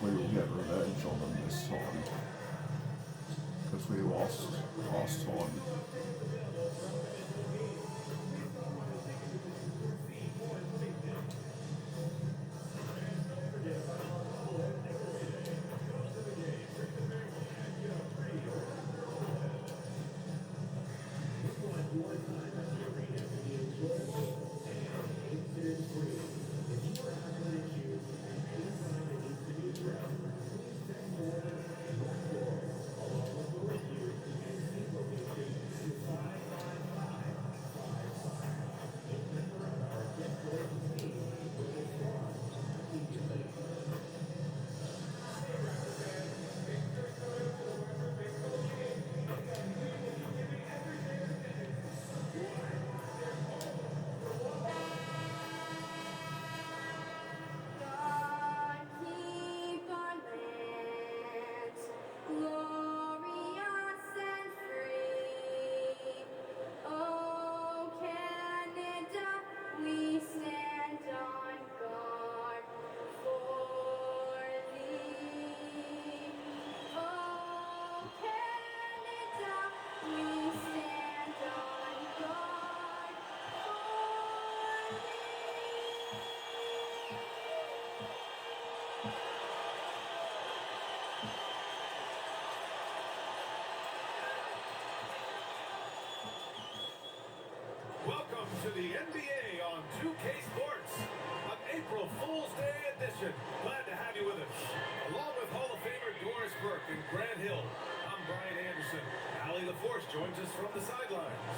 we will get revenge on them this time. Because we lost last time. Welcome to the NBA on 2K Sports, an April Fool's Day edition. Glad to have you with us. Along with Hall of Famer Doris Burke and Grant Hill, I'm Brian Anderson. Allie LaForce joins us from the sidelines.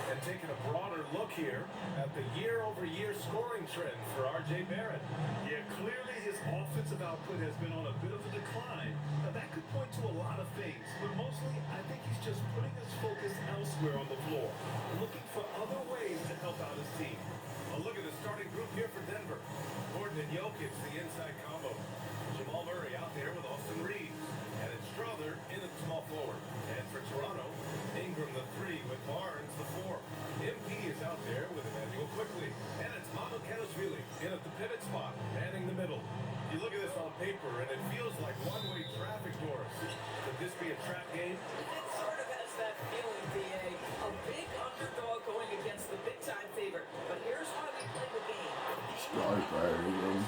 And taking a broader look here at the year-over-year scoring trend for R.J. Barrett. Yeah, clearly his offensive output has been on a bit of a decline. Now, that could point to a lot of things, but mostly I think he's just putting his focus elsewhere on the floor, looking for other ways to help out his team. A look at the starting group here for Denver. Gordon and Jokic, the inside combo. Jamal Murray out there with Austin Reeves. And it's Strother in at small forward. And for Toronto, Ingram the 3 with Barnes the 4. MP is out there with Emmanuel Quickly. And it's Mamukelashvili in at the pivot spot, manning the middle. You look at this on paper, and it feels like one-way traffic, Doris. Could this be a trap game? It sort of has that feeling, DA. A big underdog going against the big-time favorite. But here's why we play the game. Strike there, Ingram.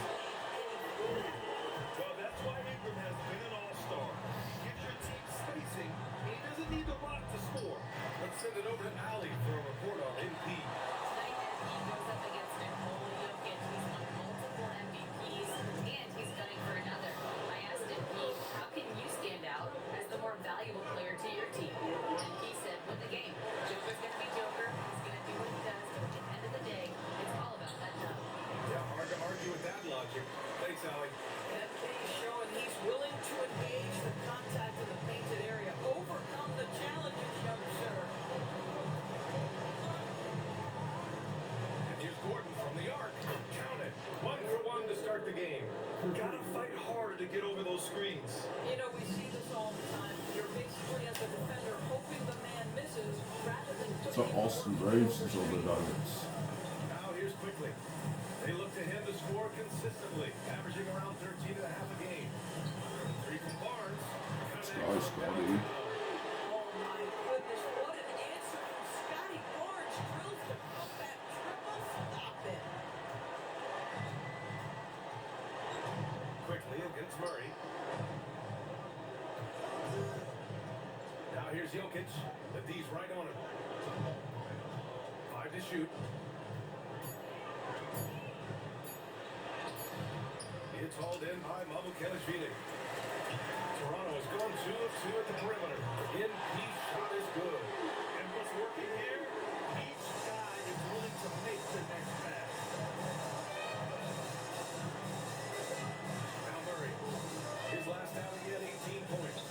Well, that's why Ingram has been an all-star. Gives your team spacing, and he doesn't need the rock to score. Let's send it over to Allie for a report on MP. Tonight, as he goes up against Nikola Jokic, he's won multiple MVPs, and he's gunning for another. I asked him, how can you stand out as the more valuable player to your team? And he said, win the game. Joker's going to be Joker. He's going to do what he does. But at the end of the day, it's all about that dub. Yeah, hard to argue with that logic. Thanks, Allie. MK showing he's willing to engage the contact in the painted area, overcome the challenges, young sir. And here's Gordon from the arc. Count it. 1 for 1 to start the game. Gotta fight harder to get over those screens. You know, we see this all the time. You're basically, as a defender, hoping the man misses rather than So Austin Reeves is on the Nuggets. Now here's Quickly. They look to him to score consistently, averaging around 13 and a half a game. 3 from Barnes. Nice, Scotty. Oh my goodness, what an answer from Scotty Barnes. Drills the comeback triple. Stop it. Quickly against Murray. Now here's Jokic. The D's right on him. 5 to shoot. It's hauled in by Mamukelashvili. Toronto has gone 2 of 2 at the perimeter. MP shot is good. And what's working here? Each guy is willing to make the next pass. Now Murray. His last outing, he had 18 points.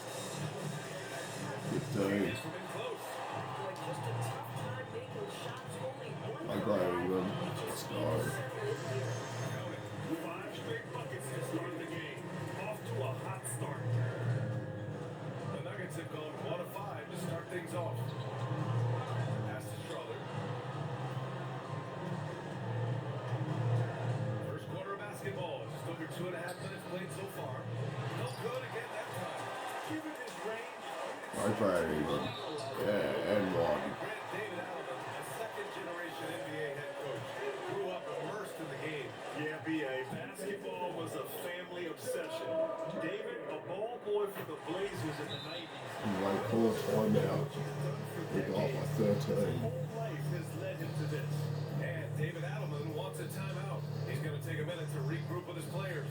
Good day. It's from in close. Like just a tough time making shots. Only one I got Ingram. Let's go. Count it. 5 straight buckets to start the game. Off to a hot start. The Nuggets have gone 1 of 5 to start things off. Pass to Strother. 2.5 minutes played so far. No good again that time. Given his range, Right by even. Yeah, and one. Grant David Allen, a second-generation NBA head coach, grew up immersed in the game. yeah, BA, basketball was a family obsession. David, a ball boy for the Blazers in the 90s. Like full timeout. We got my 13. Whole life has led him to this. And David Adelman wants a timeout. He's going to take a minute to regroup with his players.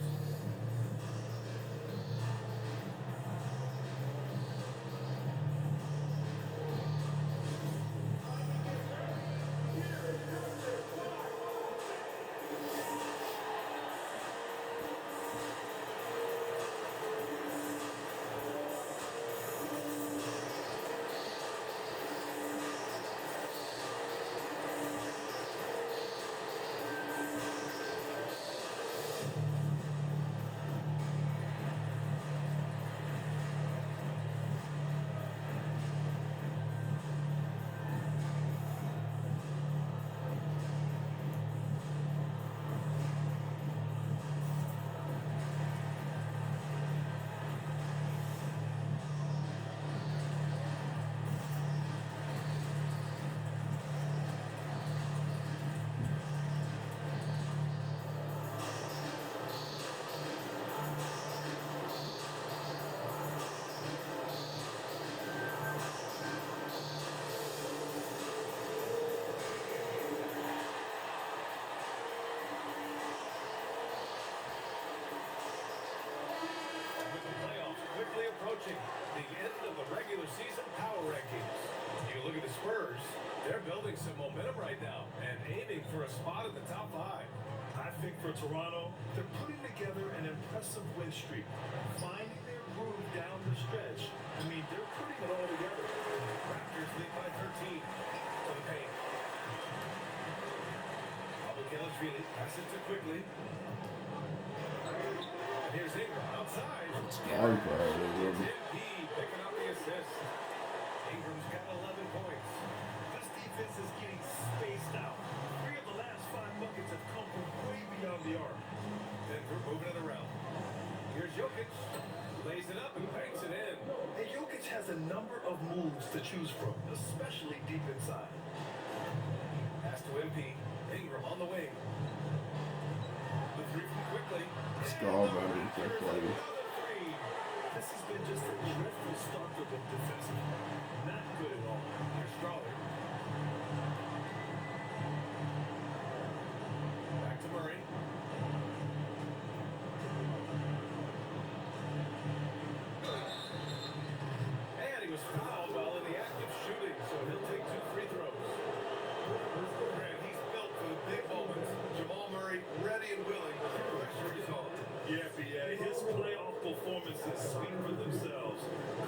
With the playoffs quickly approaching, the end of the regular season power rankings. You look at the Spurs, they're building some momentum right now and aiming for a spot in the top 5. I think for Toronto, they're putting together an impressive win streak, finding their groove down the stretch. I mean, they're putting it all together. Raptors lead by 13 to the paint. Pablo Gallinari passes it quickly. And here's Ingram outside. Right by even. MP picking up the assist. Ingram's got 11 points. This defense is getting spaced out. 3 of the last 5 buckets have come from way beyond the arc. Denver moving it around. Here's Jokic. Lays it up and banks it in. And Jokic has a number of moves to choose from, especially deep inside. Pass to MP. Ingram on the wing. The three from quickly. Strawberry quickly. Another three. This has been just a dreadful start to them defensively. Not good at all. Here's Strawberry. Back to Murray. And he was fouled while in the act of shooting, so he'll take 2 free throws. Grant, he's built for the big moments. Jamal Murray ready and willing for the pressure is on. Yeah, BA. His playoff performances speak for themselves.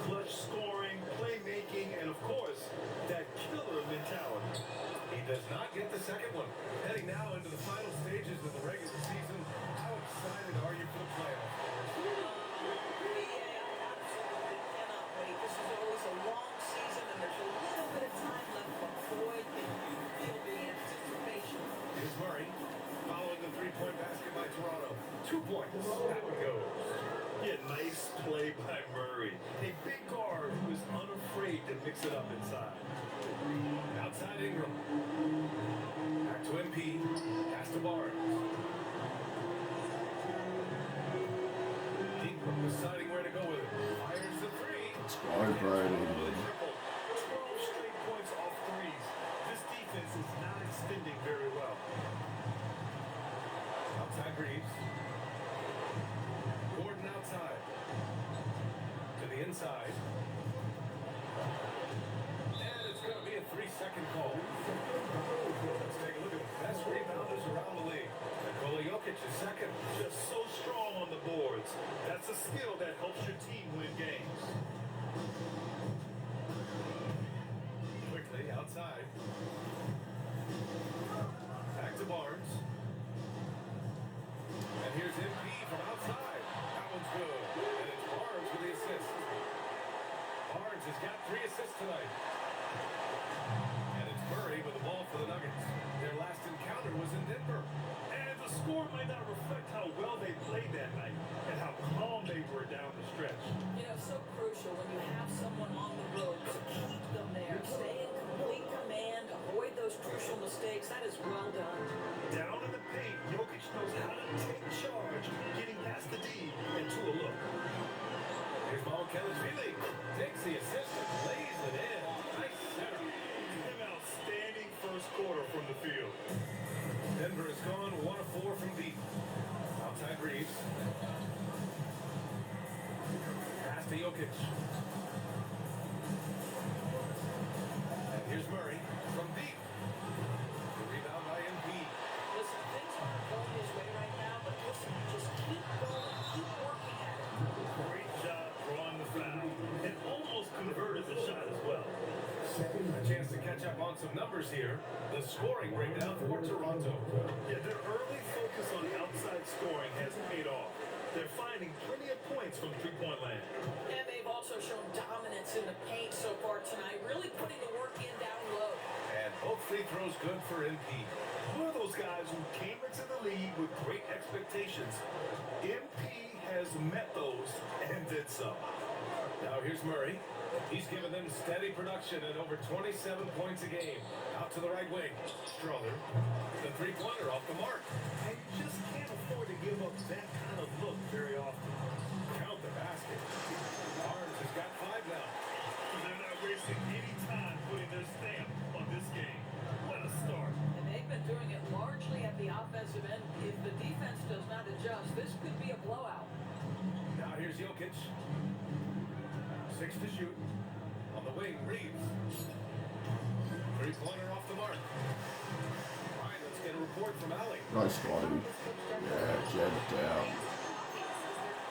Clutch scoring, playmaking, and of course, that killer mentality. He does not get the second one. Heading now into the final stages of the regular season. How excited are you for the playoffs? I absolutely cannot wait. This is always a long season, and there's a little bit of time left. But boy, can you feel the anticipation. Here's Murray following the three-point basket by Toronto. 2 points. That one goes. Yeah, nice play by Murray. A big guard who is unafraid to mix it up inside. Outside Ingram. Back to MP. Pass to Barnes. Ingram deciding where to go with it. Fires the three. Right by even. Triple. 12 straight points off threes. This defense is not extending very well. Outside Reeves. Gordon outside. To the inside. And it's going to be a 3-second call. Let's take a look at the best rebounders around the league. Nikola Jokic is second. Just so strong on the boards. That's a skill that helps your team win games. scorer down the stretch. You know, so crucial when you have someone on the road to keep them there. Stay in complete command, avoid those crucial mistakes. That is well done. Down in the paint, Jokic knows how to take charge, getting past the D and to a look. Here's Kelly takes the assist and lays it in. Nice setup. An outstanding first quarter from the field. Denver has gone 1 of 4 from deep. Outside Reeves. Pass to Jokic. And here's Murray from deep. The rebound by Embiid. Listen, things aren't going his way right now, but listen, just keep going, keep working at it. Great job drawing the foul and almost converted the shot as well. A chance to catch up on some numbers here. The scoring breakdown for Toronto. Yeah, their early focus on outside scoring has paid off. They're finding plenty of points from three-point land. And they've also shown dominance in the paint so far tonight, really putting the work in down low. And both free throws good for MP. One of those guys who came into the league with great expectations. MP has met those and did so. Now here's Murray. He's given them steady production at over 27 points a game. Out to the right wing. Strother. The three-pointer off the mark. And you just can't afford to give up that kind of look very often. Count the basket. Barnes has got 5 now. They're not wasting any time putting their stamp on this game. What a start. And they've been doing it largely at the offensive end. If the defense does not adjust, this could be a blowout. Now here's Jokic. 6 to shoot. On the wing, Reeves. Three-pointer off the mark. All right, let's get a report from Allie. Nice, Scotty. Yeah, jab it down.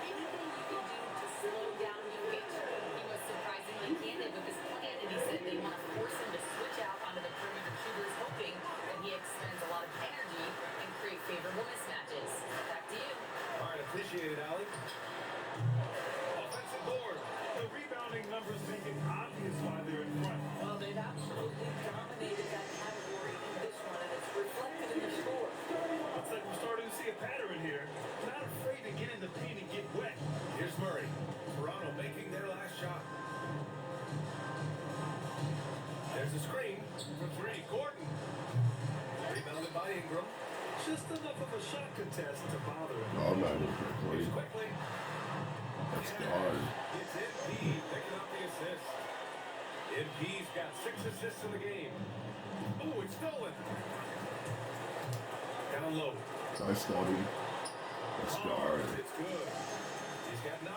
Anything you can do to slow down Jokic? He was surprisingly candid with his plan, and he said they want to force him to switch out onto the perimeter shooters, hoping that he expends a lot of energy and create favorable mismatches. Back to you. All right, appreciate it, Allie. Offensive board. The rebounding numbers make it obvious why they're in front. Well, they've absolutely dominated that category in this one, and it's reflected in the score. Looks like we're starting to see a pattern here. Not afraid to get in the paint and get wet. Here's Murray. Toronto making their last shot. There's a screen for 3. Gordon. Rebounded by Ingram. Just enough of a shot contest to bother him. Oh, man, quickly. Here's quickly. Let's go. It's Embiid picking up the assist. Embiid's got 6 assists in the game. Oh, it's stolen. Down low. Nice, Scotty. Let's go. It's good. He's got 9.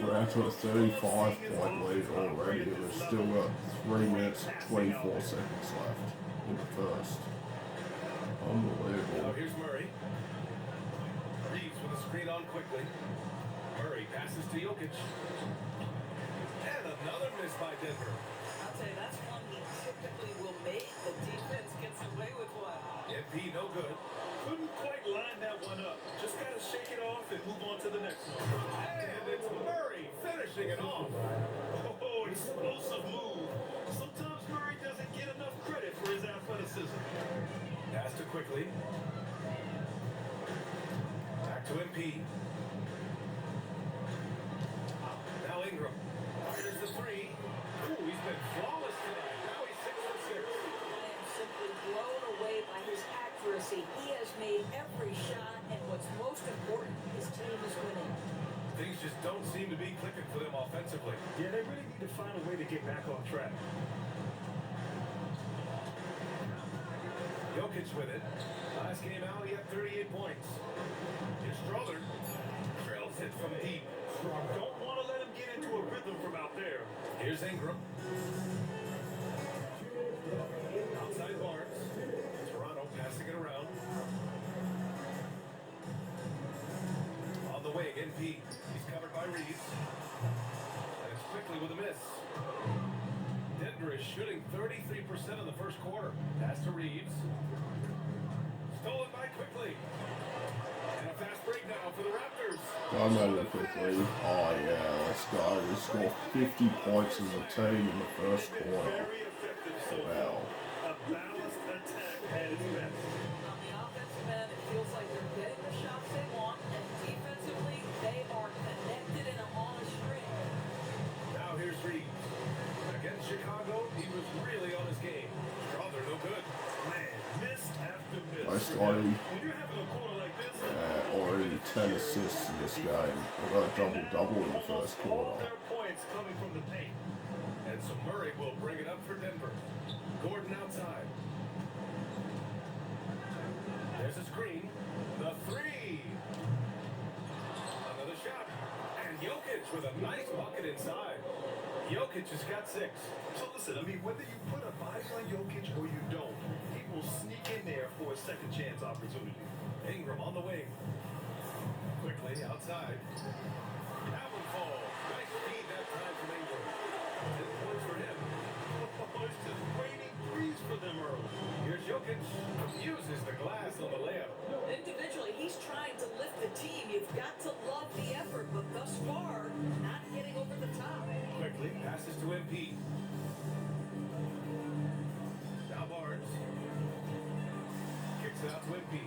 We're out to a 35-point lead already. We've still got 3 minutes, 24 seconds left in the first. Now Unbelievable. here's Murray. Reeves with a screen on quickly. Murray passes to Jokic. And another miss by Denver. I'll tell you, that's one he typically will make. The defense gets away with one. MP no good. Couldn't quite line that one up. Just got to shake it off and move on to the next one. And it's Murray finishing it off. Oh, explosive move. Sometimes Murray doesn't get enough credit for his athleticism. Pass to quickly. Back to MP. Now Ingram. Fires the 3. Ooh, he's been flawless tonight. Now he's 6 for 6. I am simply blown away by his accuracy. He has made every shot, and what's most important, his team is winning. Things just don't seem to be clicking for them offensively. Yeah, they really need to find a way to get back on track. Jokic with it. Last game out, he had 38 points. Here's Strother. Trails it from deep. Don't want to let him get into a rhythm from out there. Here's Ingram. Outside Barnes. Toronto passing it around. On the wing, NP. He's covered by Reeves. And it's quickly with a miss. Denver is shooting 33% in the first quarter. Pass to Reeves. Stolen by Quickly. And a fast break now for the Raptors. Done that quickly. Oh, yeah, let's go. We scored 50 points as a team in the first They've been quarter. very effective so Wow. far. A balanced attack at its best. On the offensive end, it feels like they're getting the shots they want, and defensively, they are honest, already When you're having a quarter like this, already 10 assists in this game. I got a double-double in the first almost all quarter. their points coming from the paint. And so Murray will bring it up for Denver. Gordon outside. There's a screen. The three. Another shot. And Jokic with a nice bucket inside. Jokic has got 6. So listen, I mean, whether you put a body on Jokic or you don't, he will sneak in there for a second chance opportunity. Ingram on the wing. Quickly outside. That one falls. Nice feed that time from Ingram. 10 points for him. Oh, it's just raining threes for them early. Here's Jokic. Uses the glass on the layup. Individually, he's trying to lift the team. You've got to love the effort, but thus far, not getting over the top. Quickly passes to MP. Now Barnes. Kicks it out to MP.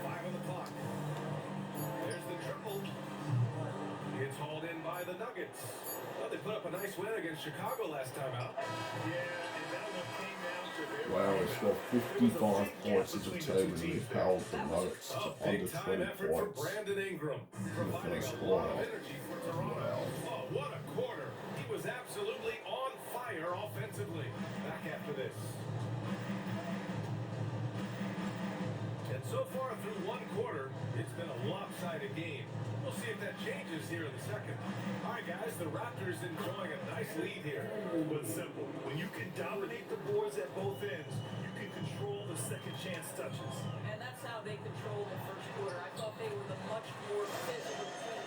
5 on the clock. There's the triple. It's hauled in by the Nuggets. Well, they put up a nice win against Chicago last time out. Yeah, and that one came down to their Wow, he scored 55 points as a team and he held the Nuggets to A under big time 20 effort for points. Brandon Ingram, providing first a lot of quarter. energy for Toronto. Wow. Oh, what a quarter. He was absolutely on fire offensively. Back after this. And so far through one quarter, it's been a lopsided game. We'll see if that changes here in the second. All right, guys, the Raptors enjoying a nice lead here. But simple. When you can dominate the boards at both ends, you can control the second chance touches. And that's how they controlled the first quarter. I thought they were the much more physical team.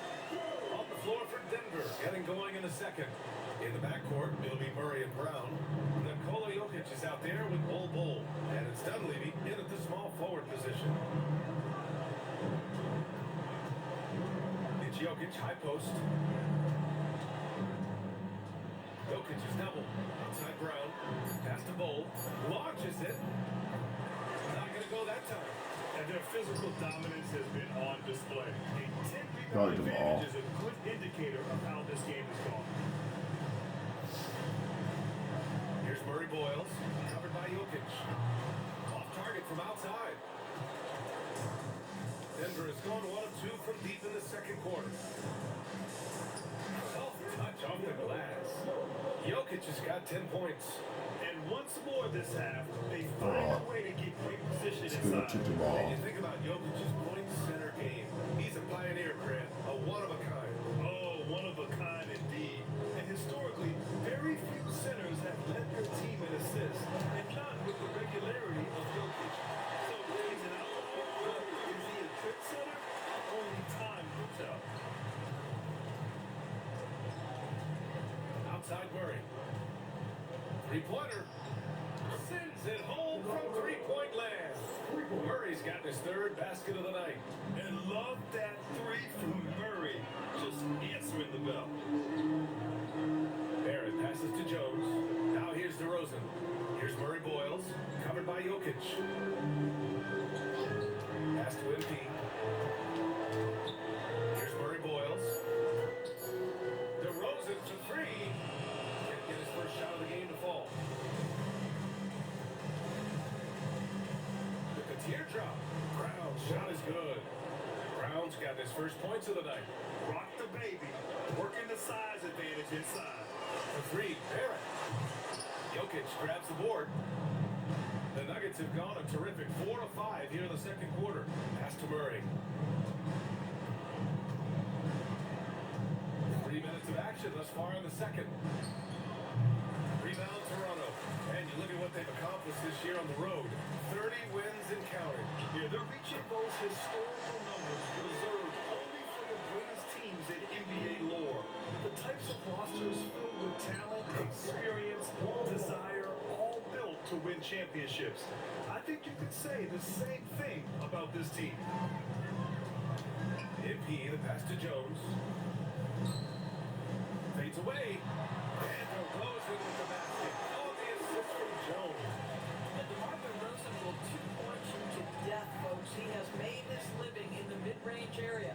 On the floor for Denver, getting going in the second. In the backcourt, it'll be Murray and Brown. Nikola Jokic is out there with Bol. And it's Dunleavy in at the small forward position. It's Jokic, high post. Jokic is double. Outside Brown. Pass to Bol. Launches it. Not going to go that time. And their physical dominance has been on display. A 10 Got rebound them all. advantage is a good indicator of how this game is going. Here's Murray Boyles, covered by Jokic. Off target from outside. Denver has gone 1 of 2 from deep in the second quarter. Self-touch off the glass. Jokic has got 10 points. And once more this half, they find a way to get great position Let's give it to inside. And Jamal. you think about Jokic's point center game. He's a pioneer, Grant. A one-of-a-kind. Oh, one of a kind indeed. And historically, very few centers have led their team in assists, and not with the regularity of Jokic. So he's an outlier. Is he a trick center? Only time will tell. Outside Murray. Three-pointer. Sends it home from three-point land. Murray's got his 3rd basket of the night. And love that three from Murray, just answering the bell. Barrett passes to Jones. Now here's DeRozan. Here's Murray Boyles, covered by Jokic. Pass to MP. Here's Murray Boyles. DeRozan to 3. Can't get his first shot of the game to fall. The teardrop. Brown's shot is good. Brown's got his first points of the night. Rock the baby, working the size advantage inside. For 3, Barrett. Jokic grabs the board. The Nuggets have gone a terrific 4 of 5 here in the second quarter. Pass to Murray. 3 minutes of action thus far in the second. Rebound Toronto. And you look at what they've accomplished this year on the road. 30 wins and counting. Yeah, they're reaching those historical numbers reserved only for the greatest teams in NBA lore. The types of rosters filled with talent, experience, desire, all built to win championships. I think you could say the same thing about this team. MP, the pass to Jones. Fades away. And DeRozan with the basket. Oh, the assist from Jones. And DeMar DeRozan will 2-point you to death, folks. He has made this living in the mid-range area.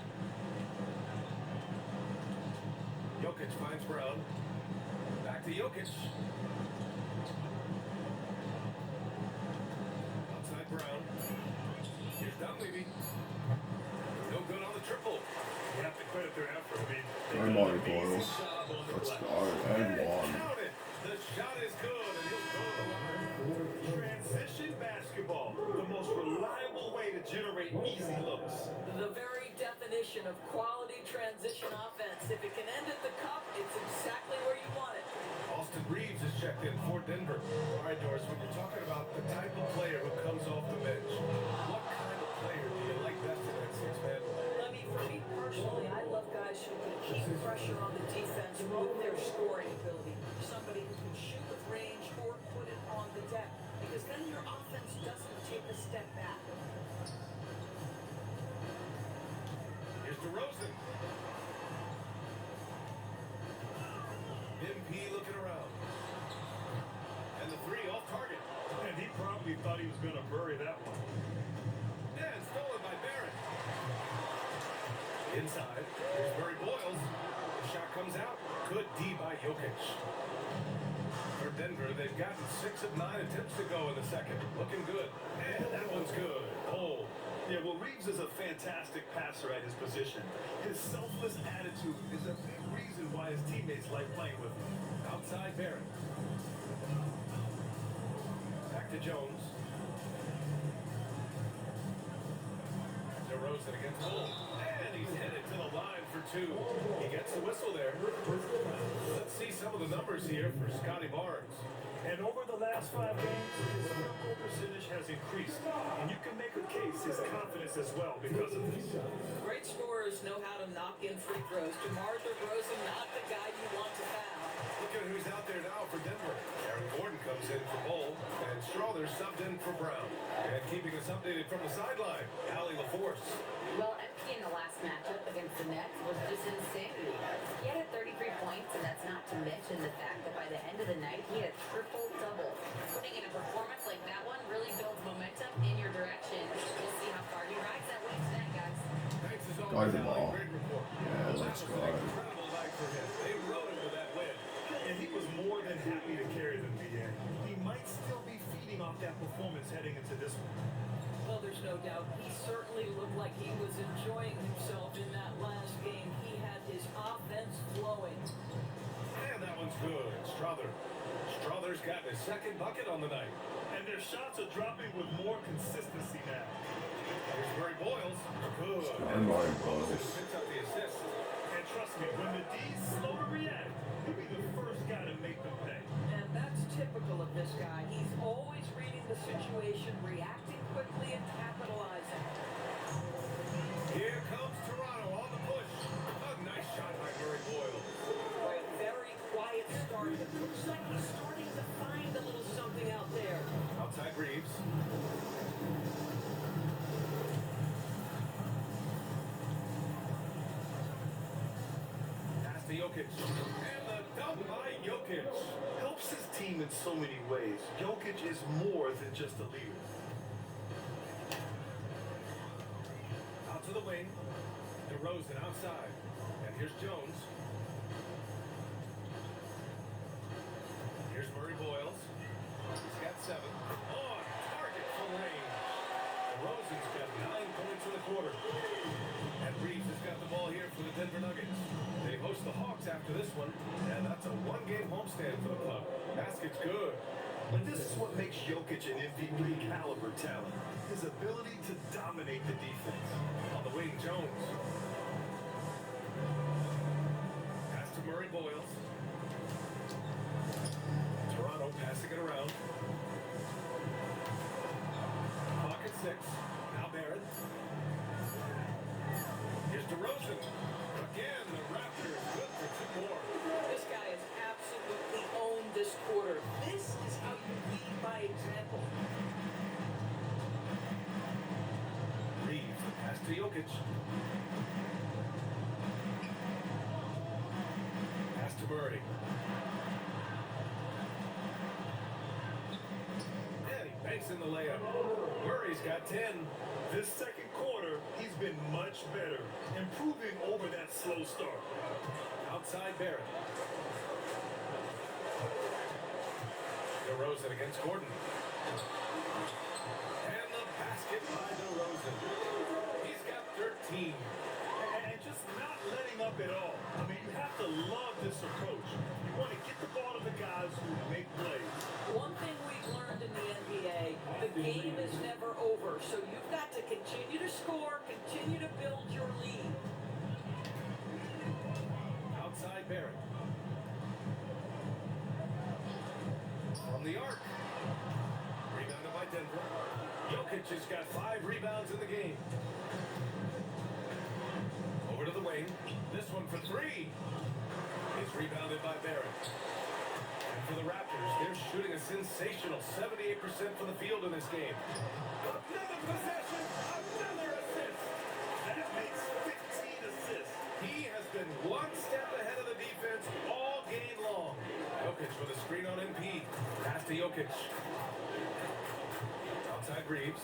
Jokic finds Brown. Back to Jokic. Marty Boyles. Let's go. And one. Count it. The shot is good, and he'll go to the line. Transition basketball, the most reliable way to generate easy looks. The very definition of quality transition offense. If it can end at the cup, it's exactly where you want it. Austin Reeves is checked in for Denver. All right, Doris, when you're talking about the type of player who comes off the bench, what kind of player do you like best in that six-man? I mean, for me personally, I love guys who can keep pressure on the defense with their scoring ability. Somebody who can shoot with range or put it on the deck. Because then your offense doesn't take a step back. Here's DeRozan. MP looking around. And the three off target. And he probably thought he was going to bury that one. And stolen by Barrett. Inside. Here's Murray Boyles. The shot comes out. Good D by Jokic. For Denver, they've gotten 6 of 9 attempts to go in the second. Looking good. And that one's good. Oh. Yeah, well, Reeves is a fantastic passer at his position. His selfless attitude is a big reason why his teammates like playing with him. Outside Barrett. Back to Jones. DeRozan against Bull. And he's headed to the line for 2. He gets the whistle there. Let's see some of the numbers here for Scotty Barnes. And over the last 5 games, his field goal percentage has increased. And you can make a case his confidence as well because of this. Great scorers know how to knock in free throws. DeMar DeRozan, not the guy you want to foul. Look at who's out there now for Denver. Aaron Gordon comes in for Bull, and Strother subbed in for Brown. And keeping us updated from the sideline, Allie LaForce. Well, MP in the last matchup against the Nets was just insanity. He had 33 points, and that's not to mention the fact that by the end of the night, he had a triple-double. Putting in a performance like that one really builds momentum in your direction. We'll see how far he rides that way tonight, guys. Thanks as always, Guard the Allie. ball. Great report. Yeah, let's That go. was an incredible night for him. They rode him to that win. And he was more than happy to carry them, BA. He might still be feeding off that performance heading into this one. Well, there's no doubt. He certainly looked like he was enjoying himself in that last game. He had his offense flowing. And that one's good. Strother's got his second bucket on the night. And their shots are dropping with more consistency now. Here's Murray Boyles. Good. And Marty Boyles. Picks up the assist. And trust me, when the D's slow to react, he'll be the first guy to make them pay. And that's typical of this guy. He's always reading the situation, reacting quickly, and capitalizing. Here comes Toronto on the push. A nice shot by Murray Boyles. By a very quiet start, it looks like he's starting to find a little something out there. Outside Reeves. Pass to Jokic. And the dunk by Jokic. Helps his team in so many ways. Jokic is more than just a leader. Out to the wing. DeRozan outside. And here's Jones. Here's Murray Boyles. He's got 7. On target for range. DeRozan's got 9 points in the quarter. And Reeves has got the ball here for the Denver Nuggets. They host the Hawks after this one. And that's a 1-game homestand for the club. Basket's good. But this is what makes Jokic an MVP caliber talent. His ability to dominate the defense. On the wing, Jones. Pass to Murray Boyles. Toronto passing it around. Clock at 6. Now Barrett. Here's DeRozan. Again, the Raptors good for 2 more. This guy has absolutely owned this quarter. This is how you lead by example. Reeves, the pass to Jokic. Pass to Murray. And he banks in the layup. Murray's got 10. This second quarter, he's been much better, improving over that slow start. Outside Barrett. DeRozan against Gordon. And the basket by DeRozan. He's got 13. And just not letting up at all. I mean, you have So you've got to continue to score, continue to build your lead. Outside Barrett. From the arc. Rebounded by Denver. Jokic has got 5 rebounds in the game. Over to the wing. This one for 3. Is rebounded by Barrett. And for the Raptors, they're shooting a sensational 78% from the field in this game. Another possession, another assist. That makes 15 assists. He has been one step ahead of the defense all game long. Jokic with a screen on MP. Pass to Jokic. Outside Reeves.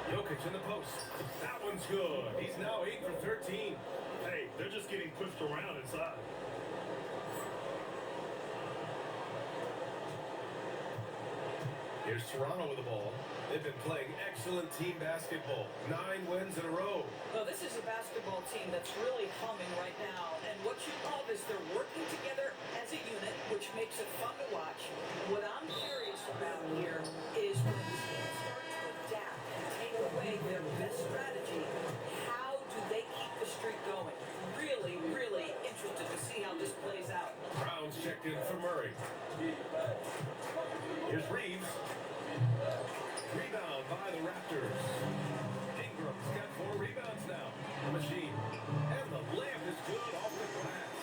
Jokic in the post. That one's good. He's now 8 for 13. Hey, they're just getting pushed around inside. Here's Toronto with the ball. They've been playing excellent team basketball. 9 wins in a row. Well, this is a basketball team that's really humming right now. And what you love is they're working together as a unit, which makes it fun to watch. What I'm curious about here is when teams start to adapt and take away their best strategy, how do they keep the streak going? Really, really interested to see how this plays out. Brown's checked in for Murray. Here's Reeves. Rebound by the Raptors. Ingram's got 4 rebounds now. Machine. And the layup is good off the glass.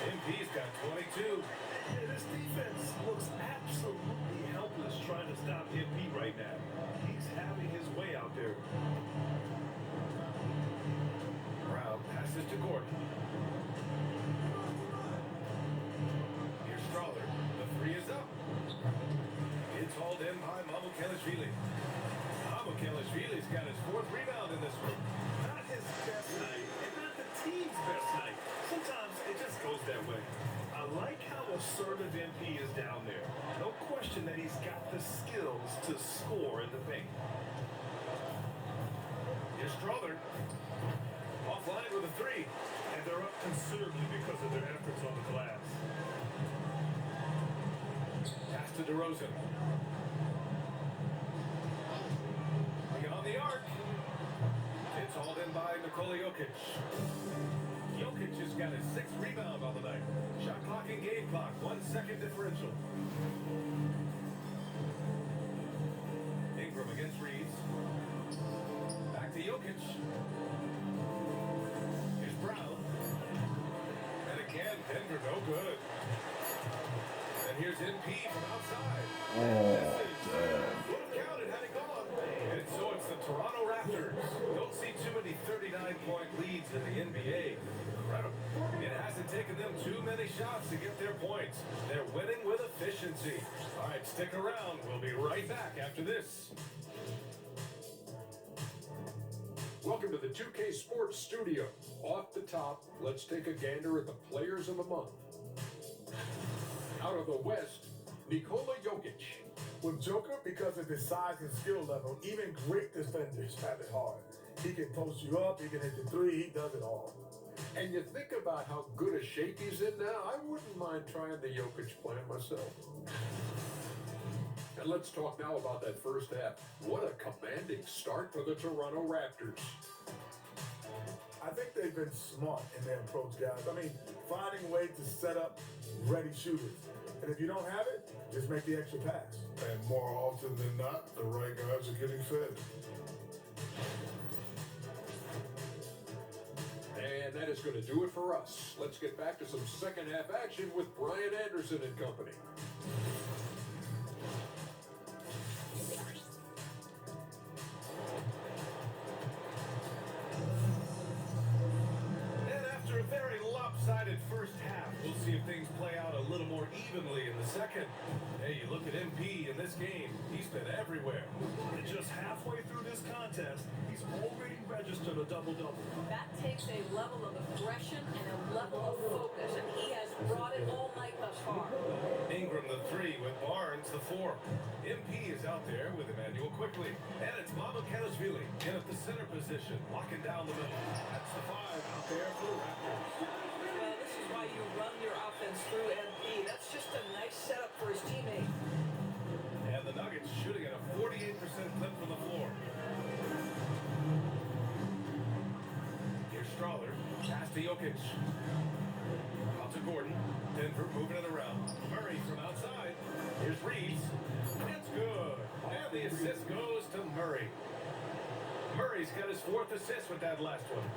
MP's got 22. Yeah, this defense looks absolutely helpless trying to stop MP right now. He's having his way out there. Brown passes to Gordon. Here's Strawther. The 3 is up. It's hauled in by Mamukelashvili. Mamukelashvili's got his 4th rebound in this one. Not his best night, and not the team's best night. Sometimes it just goes that way. I like how assertive MP is down there. No question that he's got the skills to score in the paint. Here's Strawther. Offline with a 3. And they're up considerably because of their efforts on the glass. Pass to DeRozan. Beyond the arc. It's hauled in by Nikola Jokic. Jokic has got his 6th rebound on the night. Shot clock and game clock. 1 second differential. Ingram against Reeves. Back to Jokic. Here's Brown. And again, Denver no good. And here's MP from outside. Oh, damn. Would have counted had it gone. And so it's the Toronto Raptors. Don't see too many 39-point leads in the NBA. Incredible. It hasn't taken them too many shots to get their points. They're winning with efficiency. All right, stick around. We'll be right back after this. Welcome to the 2K Sports Studio. Off the top, let's take a gander at the players of the month. Out of the West, Nikola Jokic. With Joker, because of his size and skill level, even great defenders have it hard. He can post you up, he can hit the 3, he does it all. And you think about how good a shape he's in now, I wouldn't mind trying the Jokic plan myself. And let's talk now about that first half. What a commanding start for the Toronto Raptors. I think they've been smart in their approach, guys. I mean, finding a way to set up ready shooters. And if you don't have it, just make the extra pass. And more often than not, the right guys are getting fed. And that is going to do it for us. Let's get back to some second half action with Brian Anderson and company. And after a very lopsided first half, we'll see if things play out a little more evenly in the second. Hey, you look at MP in this game, he's been everywhere. And just halfway through this contest, he's already registered a double-double. That takes a level of aggression and a level of focus, and he has brought it all night thus far. Ingram the 3 with Barnes the 4. MP is out there with Emmanuel quickly. And it's Mamukelashvili in at the center position, locking down the middle. That's the 5 out there for the Raptors. Well, this is why you run your offense through MP. That's just a nice setup for his teammate. And the Nuggets shooting at a 48% clip from the floor. Here's Strawther. Pass to Jokic. Out to Gordon. Denver moving it around. Murray from outside. Here's Reeves. It's good. And the assist goes to Murray. Murray's got his 4th assist with that last one.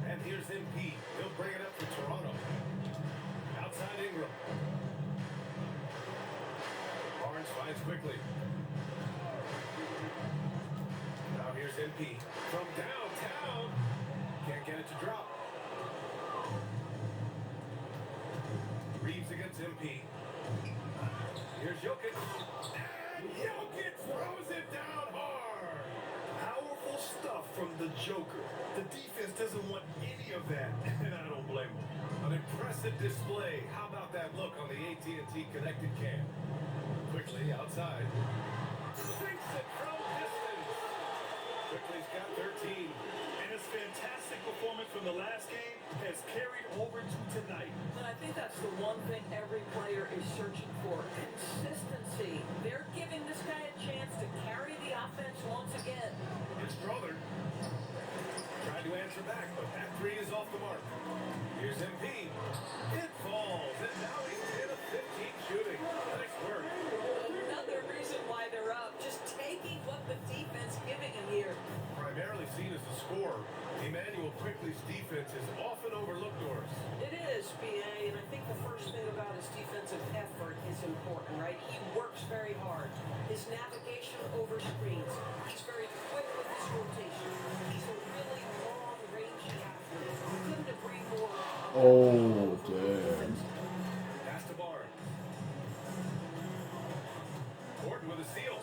And here's MP. He'll bring it up for Toronto. Outside Ingram. Barnes finds quickly. Now here's MP. From downtown. Can't get it to drop. Reeves against MP. Here's Jokic. And Jokic throws it down hard. Powerful stuff from the Joker. The defense doesn't want any of that, and I don't blame them. An impressive display. How about that look on the AT&T connected cam? Quickly outside. Sinks it from distance. Quickly's got 13. And his fantastic performance from the last game has carried over to tonight. And I think that's the one thing every player is searching for. Consistency. They're giving this guy a chance to carry the offense once again. It's Strawther. Tried to answer back, but that 3 is off the mark. Here's MP. It falls, and now he's 10 of 15 shooting. Nice work. Another reason why they're up. Just taking what the defense giving him here. Primarily seen as a scorer, Emmanuel Quickly's defense is often overlooked, Doris. It is, BA, and I think the first thing about his defensive effort is important, right? He works very hard. His navigation over screens. He's very quick with his rotation. He's a really long-range athlete. Couldn't agree more. Oh, damn. Pass to Barnes. Gordon with a steal.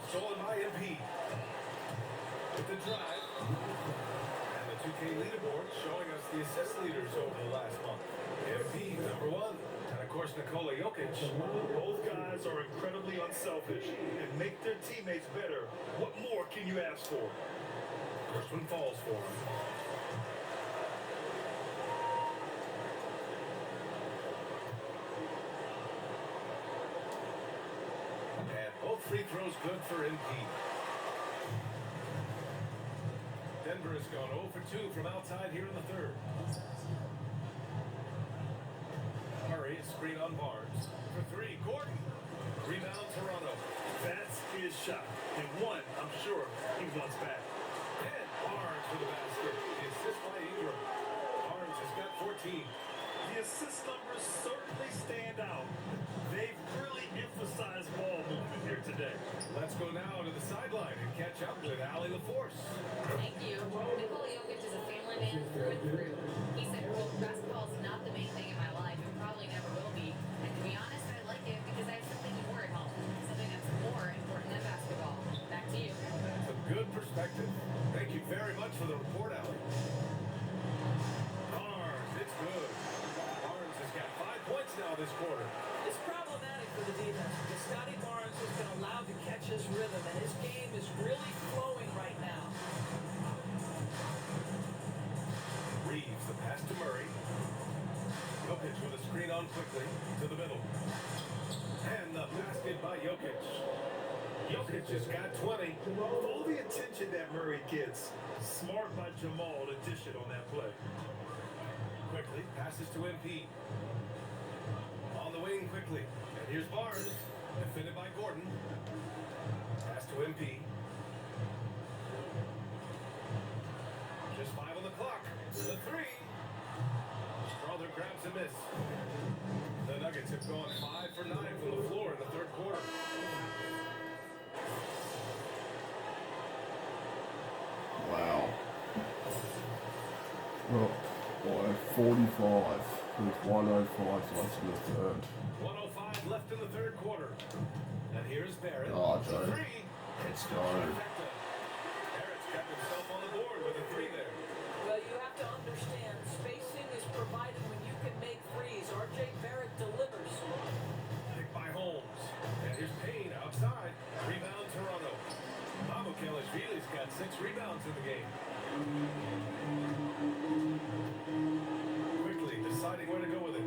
Stolen by MP. With the drive. And the 2K leaderboard showing us the assist leaders over the last month. MP, number 1. And of course, Nikola Jokic. Both guys are incredibly unselfish and make their teammates better. What more can you ask for? First one falls for him. And both free throws good for MP. Denver has gone 0 for 2 from outside here in the 3rd. Murray is screen on Barnes. For 3, Gordon. Rebound Toronto. That's his shot. And one, I'm sure, he wants back. And Barnes for the basket. The assist by Ingram. Barnes has got 14. The assist numbers certainly stand out. They've really emphasized ball movement here today. Let's go now to the sideline and catch up with Allie LaForce. Thank you. Nikola Jokic is a family man through and through. He said, quote, basketball is not the main thing in my life and probably never will be. And to be honest, I like it because I have something more at home. Something that's more important than basketball. Back to you. That's a good perspective. Thank you very much for the report, Allie. Barnes, it's good. Barnes has got 5 points now this quarter. It's problematic for the defense because Scotty Barnes has been allowed to catch his rhythm, and his game is really flowing right now. Reeves, the pass to Murray. Jokic with a screen on quickly to the middle. And the basket by Jokic. Jokic has got 20. With all the attention that Murray gets, smart by Jamal to dish it on that play. Quickly passes to MP. On the wing quickly. And here's Barnes. Defended by Gordon. Pass to MP. Just 5 on the clock. The 3. Strawther grabs a miss. The Nuggets have gone 5 for 9 from the floor in the 3rd quarter. Wow. Well, by 45 with 105 left in the 3rd. 105 left in the 3rd quarter. And here's Barrett. Oh, The Joe. 3. Let's go. Barrett's got himself on the board with a 3 there. Well, you have to understand, spacing is provided when you can make threes. RJ Barrett delivers. Picked by Holmes. And here's Payne outside. Rebound Toronto. Mamukelashvili's got 6 rebounds in the game. Quickly deciding where to go with it.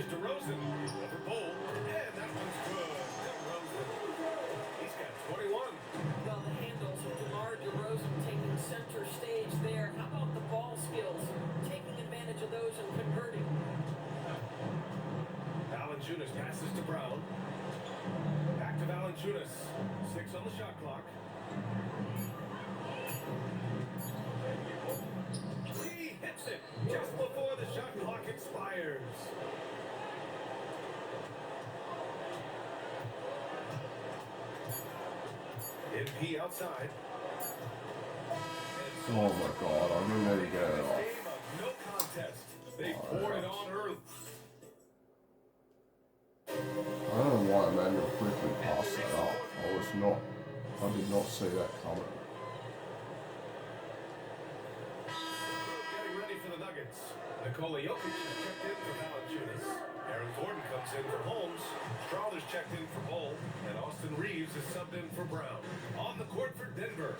DeRozan over Bowl, and that one's good. DeRozan. He's got 21. Well, the handles of DeMar DeRozan taking center stage there. How about the ball skills? Taking advantage of those and converting. Valanciunas passes to Brown. Back to Valanciunas. 6 on the shot clock. He hits it just before the shot clock expires. MP outside. Oh my god, I really need to get it off. Game of no contest. They poured it on Earth. I don't know why Emmanuel quickly passed that up. I did not see that coming. Getting ready for the Nuggets. Nikola Jokic is checked in for Valanciunas. Aaron Gordon comes in for Holmes. Strawler's checked in for Bull. And Austin Reeves is subbed in for Brown. On the court for Denver.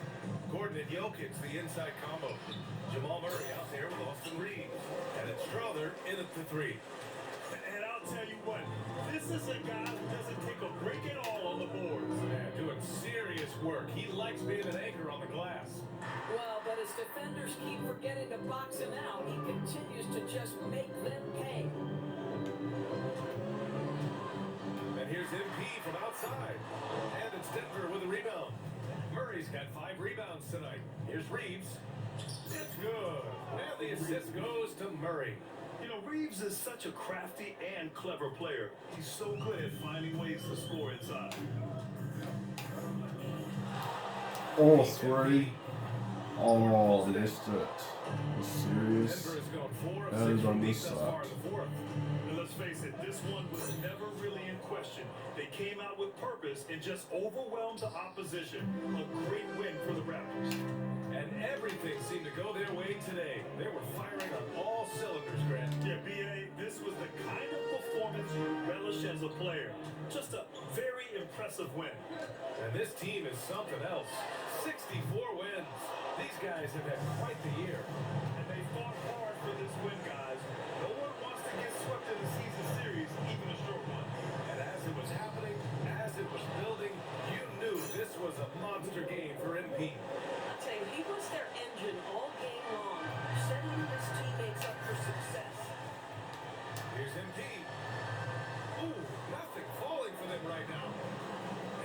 Gordon and Jokic, the inside combo. Jamal Murray out there with Austin Reeves. And it's Strawler in at the 3. And I'll tell you what, this is a guy who doesn't take a break at all on the boards. Yeah, doing serious work. He likes being an anchor on the glass. Well, but as defenders keep forgetting to box him out, he continues to just make them pay. And here's MP from outside. And it's Denver with a rebound. Murray's got 5 rebounds tonight. Here's Reeves. It's good. And the assist goes to Murray. You know, Reeves is such a crafty and clever player. He's so good at finding ways to score inside. All 3. Oh, missed it. Are you serious? Denver has gone 4 of How 6 did I from deep miss thus far that? in the 4th. And let's face it, this one was never really in question. They came out with purpose and just overwhelmed the opposition. A great win for the Raptors. And everything seemed to go their way today. They were firing on all cylinders, Grant. Yeah, B.A., this was the kind of performance you relish as a player. Just a very impressive win. And this team is something else. 64 wins. These guys have had quite the year. And they fought hard for this win, guys. No one wants to get swept in the season series, even a short one. And as it was happening, as it was building, you knew this was a monster game for MP. I'll tell you, he was their engine all game long, setting his teammates up for success. Here's MP. Ooh, nothing falling for them right now.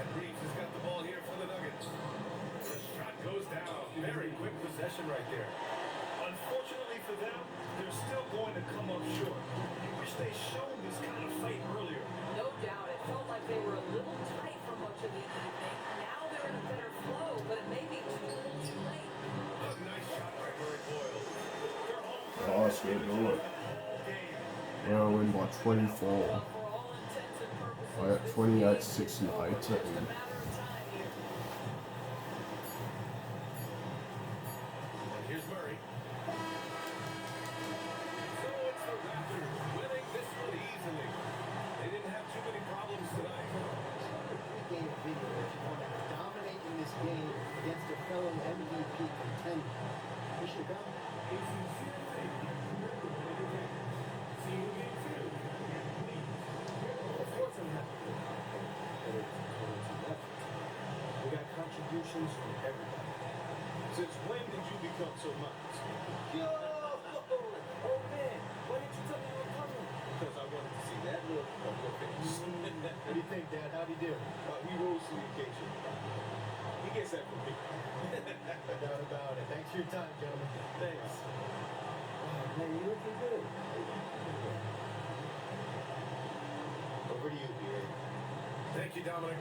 And Reeves has got the ball here for the Nuggets. The shot goes down. Very quick possession right there. Unfortunately for them, they're still going to come up short. You wish they showed this kind of fight earlier. No doubt, it felt like they were a little tight for much of the evening. Now they're in a better flow, but it may be too little too late. A nice shot by Murray Boyle. They're home Oh, that's good. Do it. all game. We're win by 24. Well, for all intents and purposes, I got this 28, game 6 and 8 is just a matter of time here. And here's Murray. So it's the Raptors winning this one easily. They didn't have too many problems tonight. Game video if you want to dominate in this game against a fellow MVP contender. You should come. Of course I'm happy. But it's a total team effort. We got contributions from everybody. Since when did you become so much? Yo! Oh man, why didn't you tell me you were coming? Because I wanted to see that look on your face. What do you think, Dad? How'd he do? He rose to the occasion. He gets that from me. No doubt about it. Thanks for your time, gentlemen. Thanks. Oh, man, you're looking good. Over to you, B.A. Thank you, Dominic.